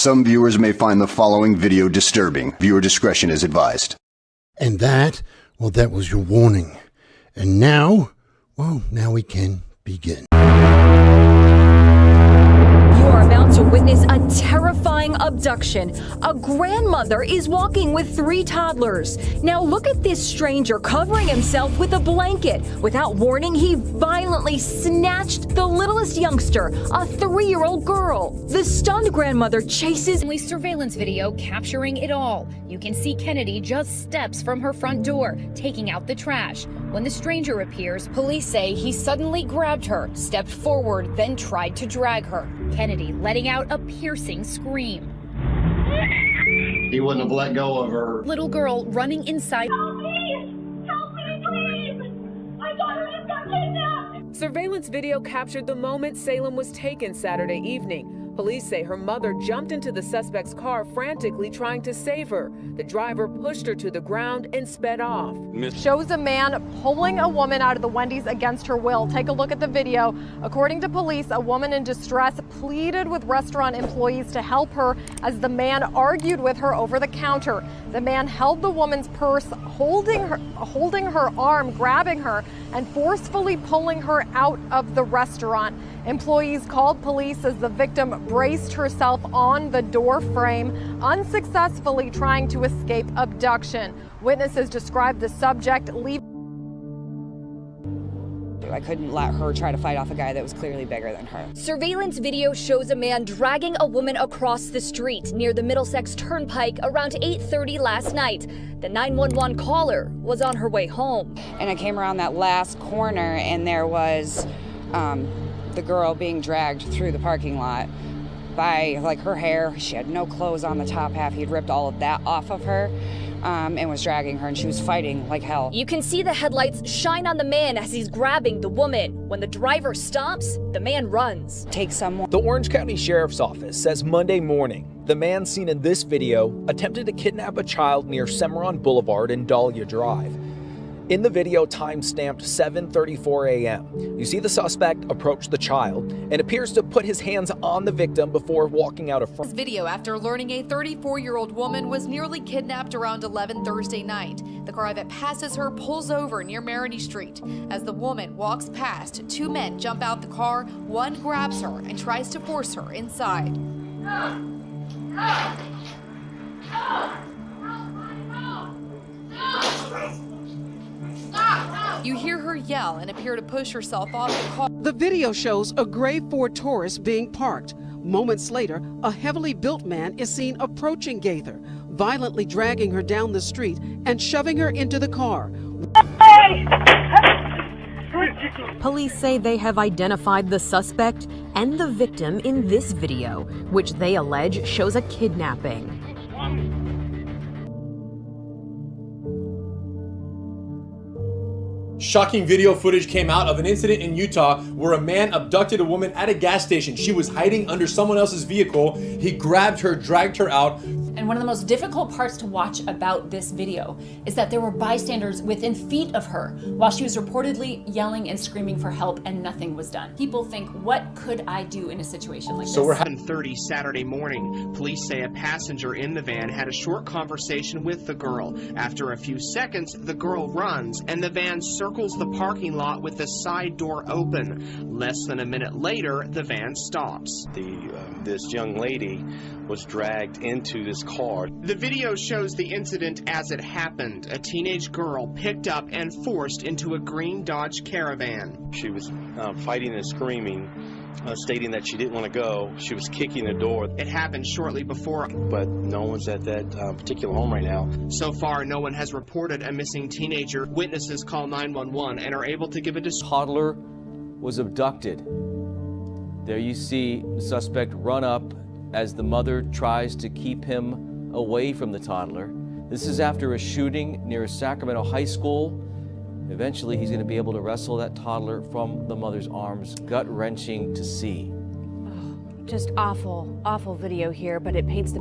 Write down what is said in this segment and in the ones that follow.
Some viewers may find the following video disturbing. Viewer discretion is advised. And that, well, that was your warning. And now, well, now we can begin. You are about to witness a terrifying abduction. A grandmother is walking with 3 toddlers. Now look at this stranger covering himself with a blanket. Without warning, he violently snatched the littlest youngster, a 3-year-old girl. The stunned grandmother chases. Surveillance video capturing it all. You can see Kennedy just steps from her front door, taking out the trash. When the stranger appears, police say he suddenly grabbed her, stepped forward, then tried to drag her. Kennedy letting out a piercing scream. He wouldn't have let go of her. Little girl running inside. Help me! Help me, please! My daughter just got kidnapped! Surveillance video captured the moment Salem was taken Saturday evening. Police say her mother jumped into the suspect's car frantically trying to save her. The driver pushed her to the ground and sped off. Shows a man pulling a woman out of the Wendy's against her will. Take a look at the video. According to police, a woman in distress pleaded with restaurant employees to help her as the man argued with her over the counter. The man held the woman's purse, holding her arm, grabbing her, and forcefully pulling her out of the restaurant. Employees called police as the victim braced herself on the door frame, unsuccessfully trying to escape abduction. Witnesses described the subject leaving. I couldn't let her try to fight off a guy that was clearly bigger than her. Surveillance video shows a man dragging a woman across the street near the Middlesex Turnpike around 8:30 last night. The 911 caller was on her way home. And I came around that last corner and there was the girl being dragged through the parking lot by like her hair. She had no clothes on the top half. He'd ripped all of that off of her. And was dragging her, and she was fighting like hell. You can see the headlights shine on the man as he's grabbing the woman. When the driver stops, the man runs. Take someone. The Orange County Sheriff's Office says Monday morning, the man seen in this video attempted to kidnap a child near Cimarron Boulevard and Dahlia Drive. In the video time-stamped 7:34 a.m., you see the suspect approach the child and appears to put his hands on the victim before walking out of front. This video after learning a 34-year-old woman was nearly kidnapped around 11 Thursday night. The car that passes her pulls over near Marigny Street. As the woman walks past, 2 men jump out the car, one grabs her and tries to force her inside. You hear her yell and appear to push herself off the car. The video shows a gray Ford Taurus being parked. Moments later, a heavily built man is seen approaching Gaither, violently dragging her down the street and shoving her into the car. Police say they have identified the suspect and the victim in this video, which they allege shows a kidnapping. Shocking video footage came out of an incident in Utah where a man abducted a woman at a gas station. She was hiding under someone else's vehicle. He grabbed her, dragged her out. And one of the most difficult parts to watch about this video is that there were bystanders within feet of her while she was reportedly yelling and screaming for help and nothing was done. People think, what could I do in a situation like this? So we're 7:30 Saturday morning. Police say a passenger in the van had a short conversation with the girl. After a few seconds, the girl runs and the van circles the parking lot with the side door open. Less than a minute later, the van stops. This young lady was dragged into this car. The video shows the incident as it happened. A teenage girl picked up and forced into a green Dodge Caravan. She was fighting and screaming, stating that she didn't want to go. She was kicking the door. It happened shortly before. But no one's at that particular home right now. So far, no one has reported a missing teenager. Witnesses call 911 and are able to give a toddler was abducted. There you see the suspect run up as the mother tries to keep him away from the toddler. This is after a shooting near Sacramento High School. Eventually, he's going to be able to wrestle that toddler from the mother's arms. Gut-wrenching to see. Oh, just awful, awful video here, but it paints the...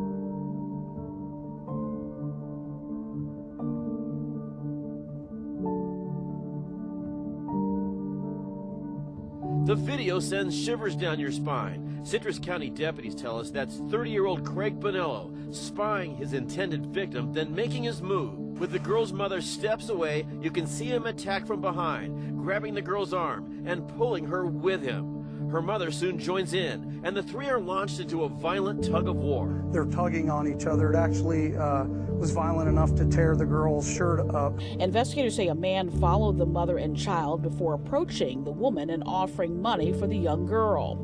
The video sends shivers down your spine. Citrus County deputies tell us that's 30-year-old Craig Bonello spying his intended victim, then making his move. With the girl's mother steps away, you can see him attack from behind, grabbing the girl's arm and pulling her with him. Her mother soon joins in, and the three are launched into a violent tug-of-war. They're tugging on each other. It actually was violent enough to tear the girl's shirt up. Investigators say a man followed the mother and child before approaching the woman and offering money for the young girl.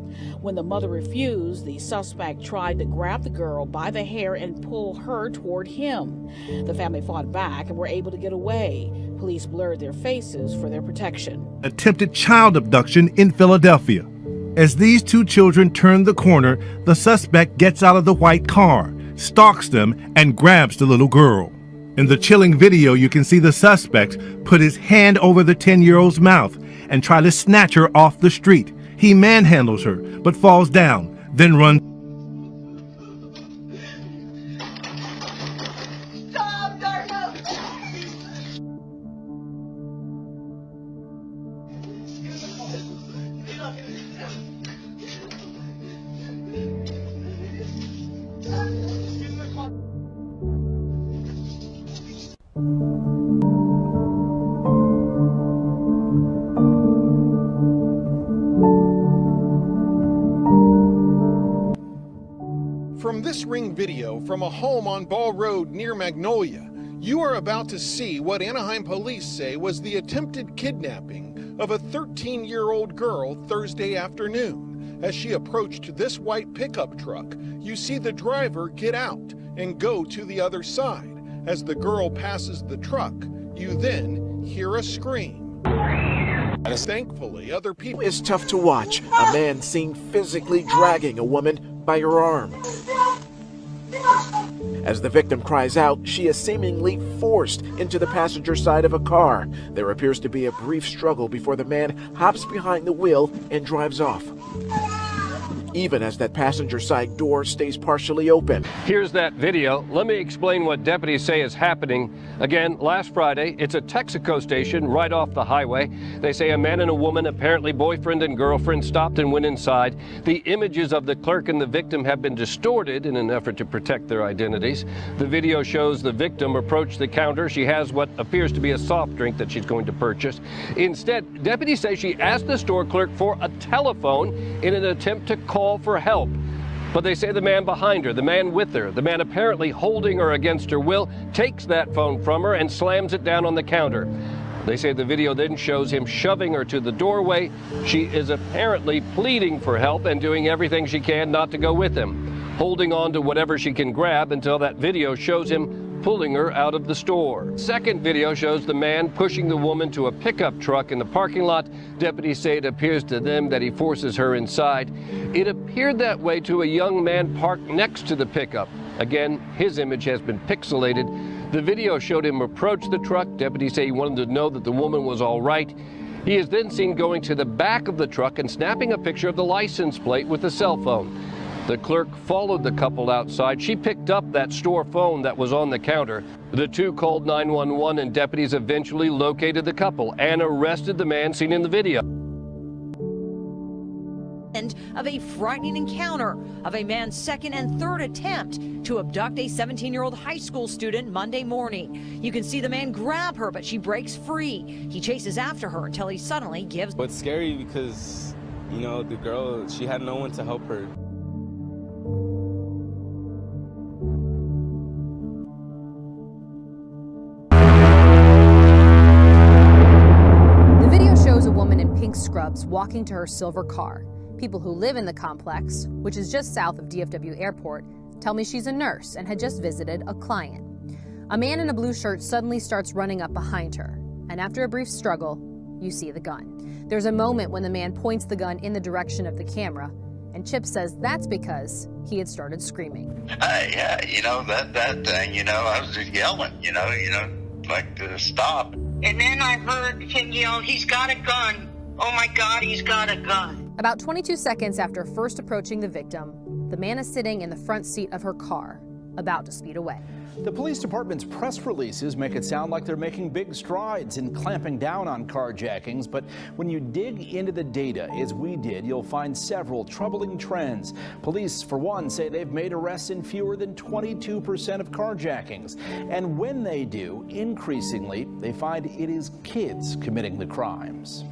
When the mother refused, the suspect tried to grab the girl by the hair and pull her toward him. The family fought back and were able to get away. Police blurred their faces for their protection. Attempted child abduction in Philadelphia. As these two children turn the corner, the suspect gets out of the white car, stalks them, and grabs the little girl. In the chilling video, you can see the suspect put his hand over the 10-year-old's mouth and try to snatch her off the street. He manhandles her, but falls down, then runs. From this Ring video from a home on Ball Road near Magnolia, you are about to see what Anaheim police say was the attempted kidnapping of a 13-year-old girl Thursday afternoon. As she approached this white pickup truck, you see the driver get out and go to the other side. As the girl passes the truck, you then hear a scream. Thankfully, other people... It's tough to watch. A man seen physically dragging a woman by her arm. As the victim cries out, she is seemingly forced into the passenger side of a car. There appears to be a brief struggle before the man hops behind the wheel and drives off, even as that passenger side door stays partially open. Here's that video. Let me explain what deputies say is happening. Again, last Friday, it's a Texaco station right off the highway. They say a man and a woman, apparently boyfriend and girlfriend, stopped and went inside. The images of the clerk and the victim have been distorted in an effort to protect their identities. The video shows the victim approach the counter. She has what appears to be a soft drink that she's going to purchase. Instead, deputies say she asked the store clerk for a telephone in an attempt to call for help. But they say the man behind her, the man with her, the man apparently holding her against her will, takes that phone from her and slams it down on the counter. They say the video then shows him shoving her to the doorway. She is apparently pleading for help and doing everything she can not to go with him, holding on to whatever she can grab until that video shows him pulling her out of the store. Second video shows the man pushing the woman to a pickup truck in the parking lot. Deputies say it appears to them that he forces her inside. It appeared that way to a young man parked next to the pickup. Again, his image has been pixelated. The video showed him approach the truck. Deputies say he wanted to know that the woman was all right. He is then seen going to the back of the truck and snapping a picture of the license plate with a cell phone. The clerk followed the couple outside. She picked up that store phone that was on the counter. The two called 911 and deputies eventually located the couple and arrested the man seen in the video. Of a frightening encounter of a man's second and third attempt to abduct a 17-year-old high school student Monday morning. You can see the man grab her, but she breaks free. He chases after her until he suddenly gives. It's scary because, you know, the girl, she had no one to help her. The video shows a woman in pink scrubs walking to her silver car. People who live in the complex, which is just south of DFW Airport, tell me she's a nurse and had just visited a client. A man in a blue shirt suddenly starts running up behind her, and after a brief struggle, you see the gun. There's a moment when the man points the gun in the direction of the camera, and Chip says that's because he had started screaming. Yeah, you know, that thing, you know, I was just yelling, you know, like to stop. And then I heard him yell, "He's got a gun. Oh my God, he's got a gun." About 22 seconds after first approaching the victim, the man is sitting in the front seat of her car, about to speed away. The police department's press releases make it sound like they're making big strides in clamping down on carjackings, but when you dig into the data, as we did, you'll find several troubling trends. Police, for one, say they've made arrests in fewer than 22% of carjackings. And when they do, increasingly, they find it is kids committing the crimes.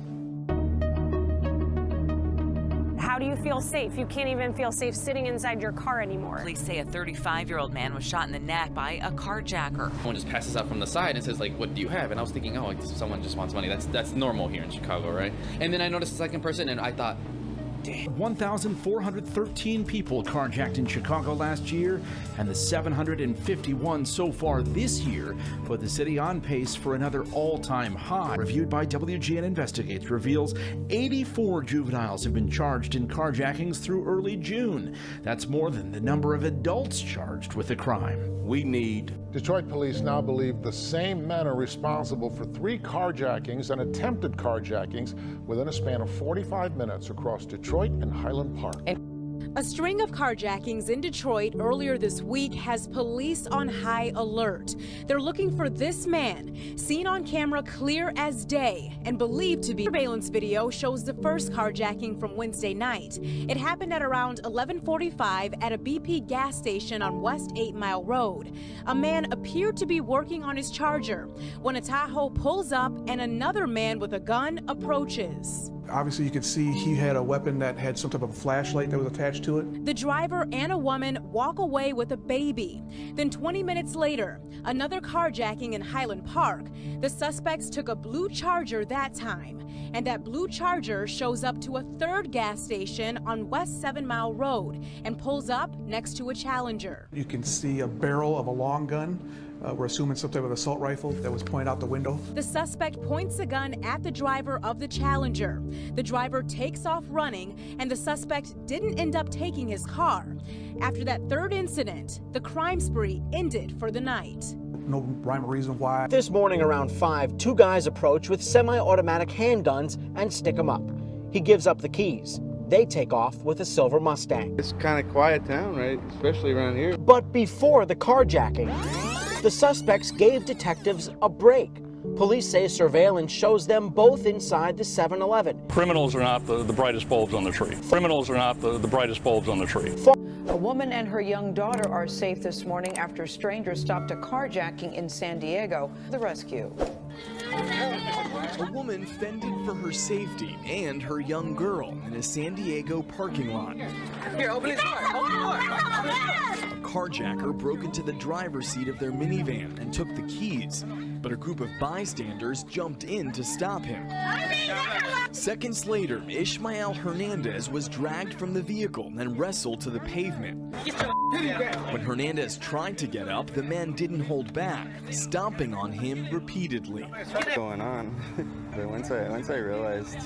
How do you feel safe? You can't even feel safe sitting inside your car anymore. Police say a 35-year-old man was shot in the neck by a carjacker. Someone just passes out from the side and says, like, what do you have? And I was thinking, oh, someone just wants money. That's normal here in Chicago, right? And then I noticed the second person and I thought, 1,413 people carjacked in Chicago last year, and the 751 so far this year put the city on pace for another all-time high. Reviewed by WGN Investigates reveals 84 juveniles have been charged in carjackings through early June. That's more than the number of adults charged with the crime. We need. Detroit police now believe the same men are responsible for 3 carjackings and attempted carjackings within a span of 45 minutes across Detroit and Highland Park. A string of carjackings in Detroit earlier this week has police on high alert. They're looking for this man, seen on camera clear as day and believed to be. Surveillance video shows the first carjacking from Wednesday night. It happened at around 11:45 at a BP gas station on West 8 Mile Road. A man appeared to be working on his charger when a Tahoe pulls up and another man with a gun approaches. Obviously, you could see he had a weapon that had some type of a flashlight that was attached to it. The driver and a woman walk away with a baby. Then 20 minutes later, another carjacking in Highland Park. The suspects took a blue Charger that time, and that blue Charger shows up to a third gas station on West 7 Mile Road and pulls up next to a Challenger. You can see a barrel of a long gun. We're assuming some type of assault rifle that was pointed out the window. The suspect points a gun at the driver of the Challenger. The driver takes off running, and the suspect didn't end up taking his car. After that third incident, the crime spree ended for the night. No rhyme or reason why. This morning around 5, 2 guys approach with semi-automatic handguns and stick him up. He gives up the keys. They take off with a silver Mustang. It's kind of quiet town, right? Especially around here. But before the carjacking, the suspects gave detectives a break. Police say surveillance shows them both inside the 7-Eleven. Criminals are not the brightest bulbs on the tree. Criminals are not the brightest bulbs on the tree. A woman and her young daughter are safe this morning after strangers stopped a carjacking in San Diego. The rescue. A woman fended for her safety and her young girl in a San Diego parking lot. Here, open his door. Open the door. A carjacker broke into the driver's seat of their minivan and took the keys, but a group of bystanders jumped in to stop him. Seconds later, Ishmael Hernandez was dragged from the vehicle and wrestled to the pavement. When Hernandez tried to get up, the man didn't hold back, stomping on him repeatedly. What's going on? But once I realized,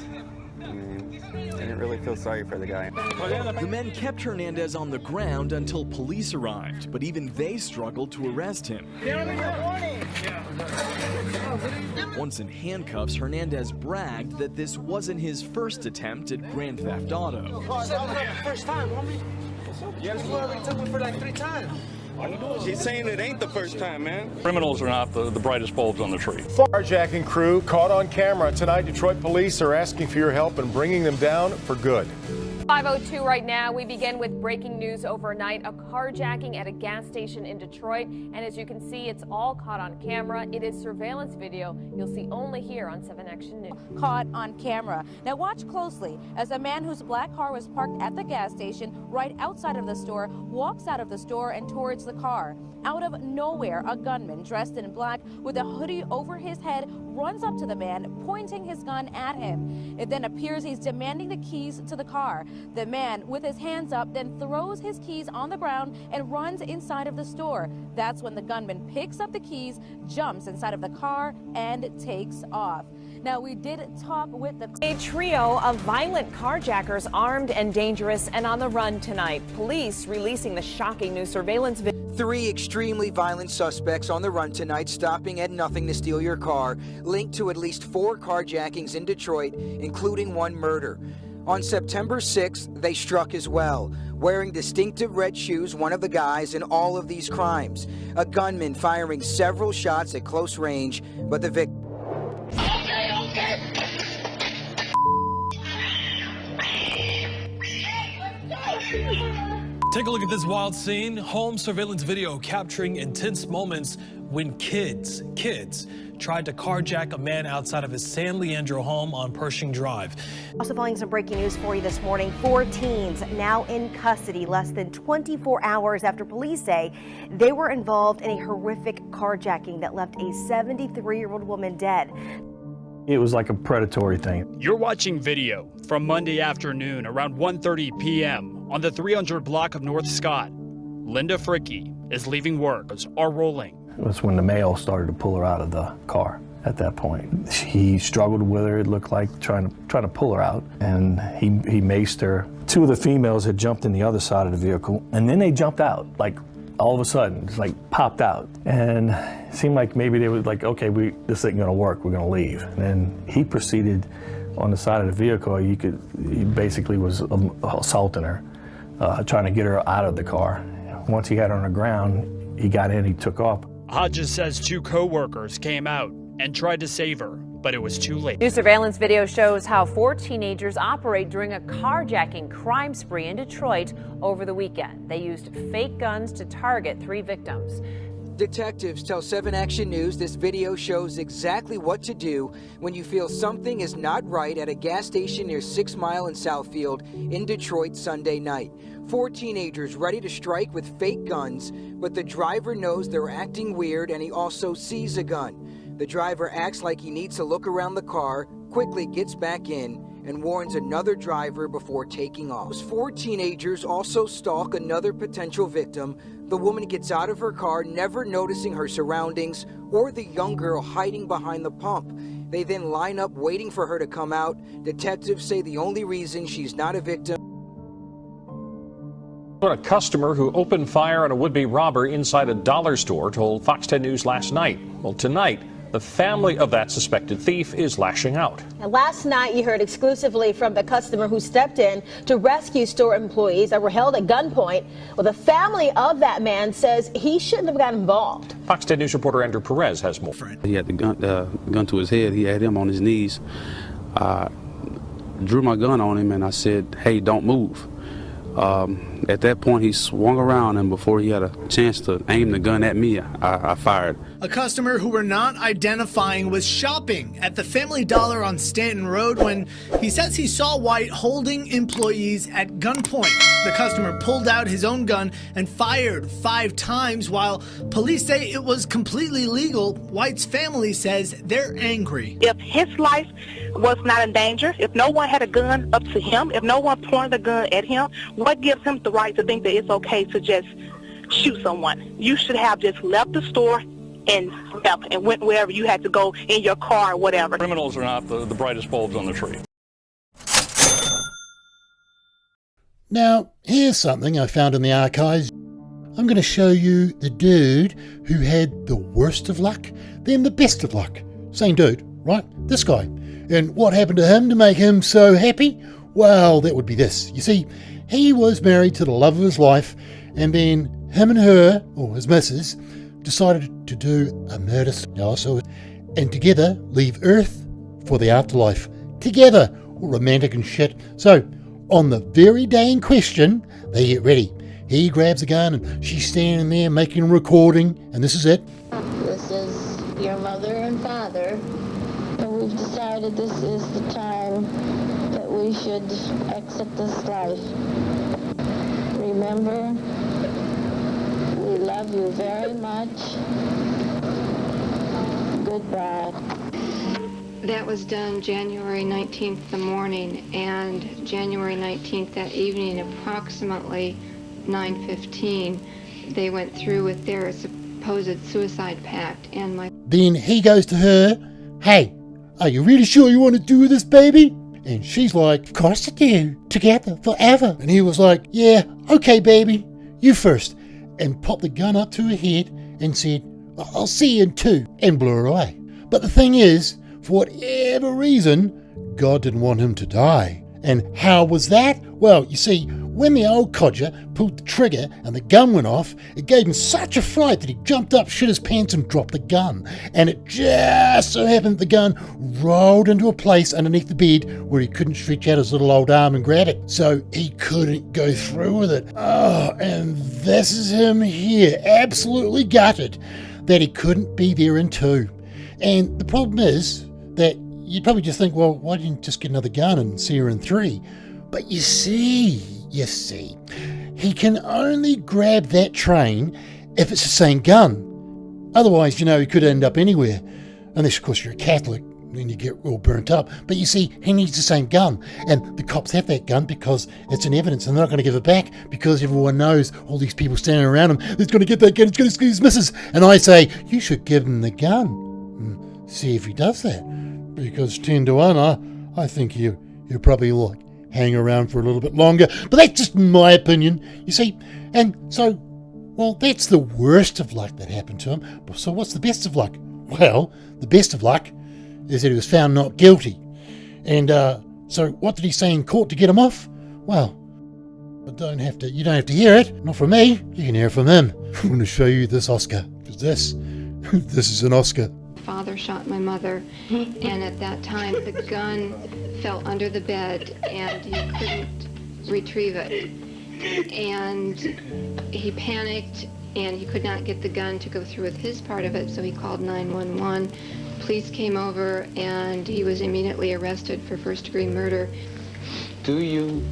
I didn't really feel sorry for the guy. The men kept Hernandez on the ground until police arrived, but even they struggled to arrest him. Once in handcuffs, Hernandez bragged that this wasn't his first attempt at grand theft auto. First time, homie. Yes, you already took me for like 3 times. He's saying it ain't the first time, man. Criminals are not the brightest bulbs on the tree. Carjacking crew caught on camera tonight. Detroit police are asking for your help in bringing them down for good. 5:02 right now. We begin with breaking news overnight. A carjacking at a gas station in Detroit. And as you can see, it's all caught on camera. It is surveillance video you'll see only here on 7 Action News. Caught on camera. Now watch closely as a man whose black car was parked at the gas station right outside of the store walks out of the store and towards the car. Out of nowhere, a gunman dressed in black with a hoodie over his head runs up to the man, pointing his gun at him. It then appears he's demanding the keys to the car. The man, with his hands up, then throws his keys on the ground and runs inside of the store. That's when the gunman picks up the keys, jumps inside of the car, and takes off. Now, we did talk with a trio of violent carjackers, armed and dangerous and on the run tonight. Police releasing the shocking new surveillance video. 3 extremely violent suspects on the run tonight, stopping at nothing to steal your car, linked to at least 4 carjackings in Detroit, including 1 murder. On September 6th, they struck as well, wearing distinctive red shoes, one of the guys in all of these crimes. A gunman firing several shots at close range, but the victim... Take a look at this wild scene. Home surveillance video capturing intense moments when kids tried to carjack a man outside of his San Leandro home on Pershing Drive. Also following some breaking news for you this morning. 4 teens now in custody less than 24 hours after police say they were involved in a horrific carjacking that left a 73-year-old woman dead. It was like a predatory thing. You're watching video from Monday afternoon around 1:30 p.m. on the 300 block of North Scott. Linda Fricky is leaving work, are rolling. That's when the male started to pull her out of the car. At that point, he struggled with her. It looked like trying to pull her out, and he maced her. 2 of the females had jumped in the other side of the vehicle, and then they jumped out. Like all of a sudden, it's like popped out, and it seemed like maybe they were like, okay, this ain't gonna work. We're gonna leave. And then he proceeded on the side of the vehicle. He basically was assaulting her, trying to get her out of the car. Once he had her on the ground, he got in. He took off. Hodges says 2 co-workers came out and tried to save her, but it was too late. New surveillance video shows how 4 teenagers operate during a carjacking crime spree in Detroit over the weekend. They used fake guns to target 3 victims. Detectives tell 7 Action News this video shows exactly what to do when you feel something is not right at a gas station near 6 Mile and Southfield in Detroit Sunday night. 4 teenagers ready to strike with fake guns, but the driver knows they're acting weird and he also sees a gun. The driver acts like he needs to look around the car, quickly gets back in, and warns another driver before taking off. Those 4 teenagers also stalk another potential victim. The woman gets out of her car, never noticing her surroundings or the young girl hiding behind the pump. They then line up waiting for her to come out. Detectives say the only reason she's not a victim. A customer who opened fire on a would-be robber inside a dollar store told Fox 10 News last night. Well, tonight, the family of that suspected thief is lashing out. And last night, you heard exclusively from the customer who stepped in to rescue store employees that were held at gunpoint. Well, the family of that man says he shouldn't have got involved. Fox 10 News reporter Andrew Perez has more. He had the gun to his head. He had him on his knees. I drew my gun on him and I said, "Hey, don't move." At that point, he swung around, and before he had a chance to aim the gun at me, I fired. A customer who we're not identifying was shopping at the Family Dollar on Stanton Road when he says he saw White holding employees at gunpoint. The customer pulled out his own gun and fired 5 times. While police say it was completely legal, White's family says they're angry. If his life was not in danger, if no one had a gun up to him, if no one pointed a gun at him, what gives him the right to think that it's okay to just shoot someone? You should have just left the store and left and went wherever you had to go in your car or whatever. Criminals are not the brightest bulbs on the tree. Now, here's something I found in the archives. I'm going to show you the dude who had the worst of luck, then the best of luck. Same dude, right? This guy. And what happened to him to make him so happy? Well, that would be this. You see, he was married to the love of his life, and then him and her, or his missus, decided to do a murder also, and together leave Earth for the afterlife. Together, all romantic and shit. So, on the very day in question, they get ready. He grabs a gun and she's standing there making a recording, and this is it. This is your mother and father, and we've decided this is the time that we should exit this life. Remember, we love you very much. Goodbye. That was done January 19th the morning, and January 19th that evening, approximately 9:15, they went through with their supposed suicide pact. And Then he goes to her, "Hey, are you really sure you want to do this, baby?" And she's like, "Of course I do. Together, forever." And he was like, "Yeah, okay, baby, you first." And popped the gun up to her head and said, "I'll see you in 2, and blew her away. But the thing is, for whatever reason, God didn't want him to die. And how was that? Well, you see, when the old codger pulled the trigger and the gun went off, it gave him such a fright that he jumped up, shit his pants and dropped the gun. And it just so happened the gun rolled into a place underneath the bed where he couldn't stretch out his little old arm and grab it. So he couldn't go through with it. Oh, and this is him here, absolutely gutted that he couldn't be there in 2. And the problem is that you'd probably just think, well, why didn't you just get another gun and see her in 3? But you see, he can only grab that train if it's the same gun. Otherwise, he could end up anywhere. Unless, of course, you're a Catholic, then you get all burnt up. But you see, he needs the same gun. And the cops have that gun because it's an evidence, and they're not going to give it back because everyone knows, all these people standing around him, he's going to get that gun, he's going to screw his missus. And I say, you should give him the gun and see if he does that. Because 10 to 1, I think he'll probably hang around for a little bit longer. But that's just my opinion, you see. And so, well, that's the worst of luck that happened to him. So what's the best of luck? Well, the best of luck is that he was found not guilty. And so what did he say in court to get him off? Well, you don't have to hear it. Not from me. You can hear it from him. I'm going to show you this Oscar. Because this is an Oscar. Father shot my mother, and at that time the gun fell under the bed and he couldn't retrieve it, and he panicked and he could not get the gun to go through with his part of it, so he called 911. Police came over and he was immediately arrested for first-degree murder. Do you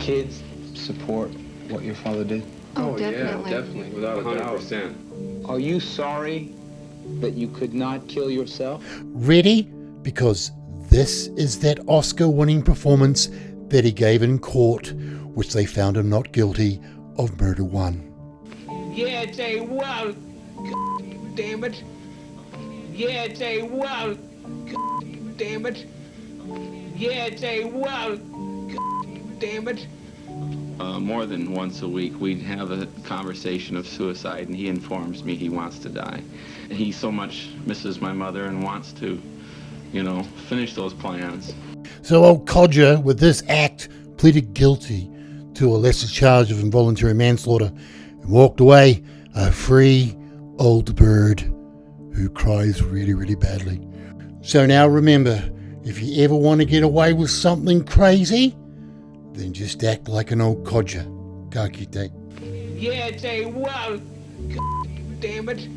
kids support what your father did? Oh, definitely. Yeah, definitely, without a doubt. 100%. Are you sorry that you could not kill yourself? Ready? Because this is that Oscar-winning performance that he gave in court, which they found him not guilty of murder 1. Yeah, it's a wow. God damn it. Yeah, it's a wow. God damn it. Yeah, it's a wow. God damn it. More than once a week, we'd have a conversation of suicide, and he informs me he wants to die. He so much misses my mother and wants to, finish those plans. So old Codger, with this act, pleaded guilty to a lesser charge of involuntary manslaughter and walked away a free old bird who cries really, really badly. So now remember, if you ever want to get away with something crazy, then just act like an old codger. Ka kite. Yeah, it's a wow. God damn it.